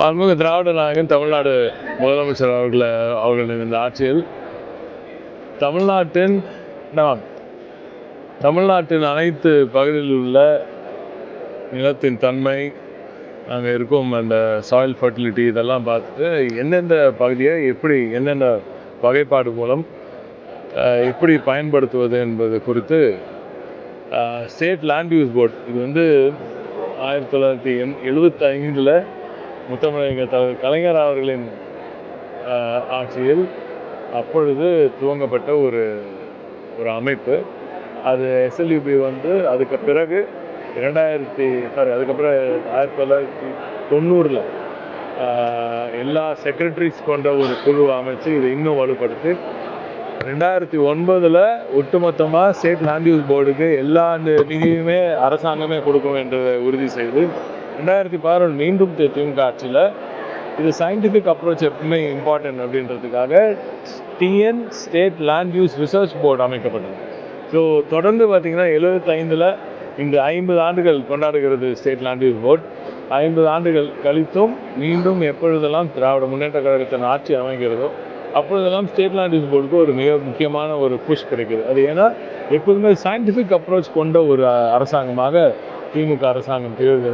மாண்புமிகு திராவிட நாயகன் தமிழ்நாடு முதலமைச்சர் அவர்களின் இந்த ஆட்சியில் தமிழ்நாட்டின் அனைத்து பகுதிகளில் உள்ள நிலத்தின் தன்மை, அங்கே இருக்கும் அந்த சாயில் ஃபர்டிலிட்டி இதெல்லாம் பார்த்துட்டு எந்தெந்த பகுதியை எப்படி என்னென்ன வகைப்பாடு மூலம் எப்படி பயன்படுத்துவது என்பது குறித்து ஸ்டேட் லேண்ட் யூஸ் போர்டு இது 1975 முத்தமிழக தலைவர் கலைஞர் அவர்களின் ஆட்சியில் அப்பொழுது துவங்கப்பட்ட ஒரு அமைப்பு. அது SLUB அதுக்கு பிறகு 1990 எல்லா செக்ரட்டரிஸ் கொண்ட ஒரு குழு அமைச்சு இதை இன்னும் வலுப்படுத்தி 2009 ஒட்டுமொத்தமாக ஸ்டேட் லேண்ட் யூஸ் போர்டுக்கு எல்லா நிதியுமே அரசாங்கமே கொடுக்கும் என்று உறுதி செய்து 2011 மீண்டும் திமுக ஆட்சியில் இது சயின்டிஃபிக் அப்ரோச் எப்பவுமே இம்பார்ட்டன்ட் அப்படின்றதுக்காக TN state land use research board அமைக்கப்பட்டது. ஸோ தொடர்ந்து பார்த்திங்கன்னா 75 இந்த 50 ஆண்டுகள் கொண்டாடுகிறது ஸ்டேட் லேண்ட் யூஸ் போர்டு. 50 ஆண்டுகள் கழித்தும் மீண்டும் எப்பொழுதெல்லாம் திராவிட முன்னேற்ற கழகத்தின் ஆட்சி அமைகிறதோ அப்பொழுதெல்லாம் ஸ்டேட் லேண்ட் யூஸ் போர்டுக்கு ஒரு மிக முக்கியமான ஒரு புஷ் கிடைக்குது. அது ஏன்னா எப்போதுமே சயின்டிஃபிக் அப்ரோச் கொண்ட ஒரு அரசாங்கமாக திமுக அரசாங்கம் திகழ்கிறது.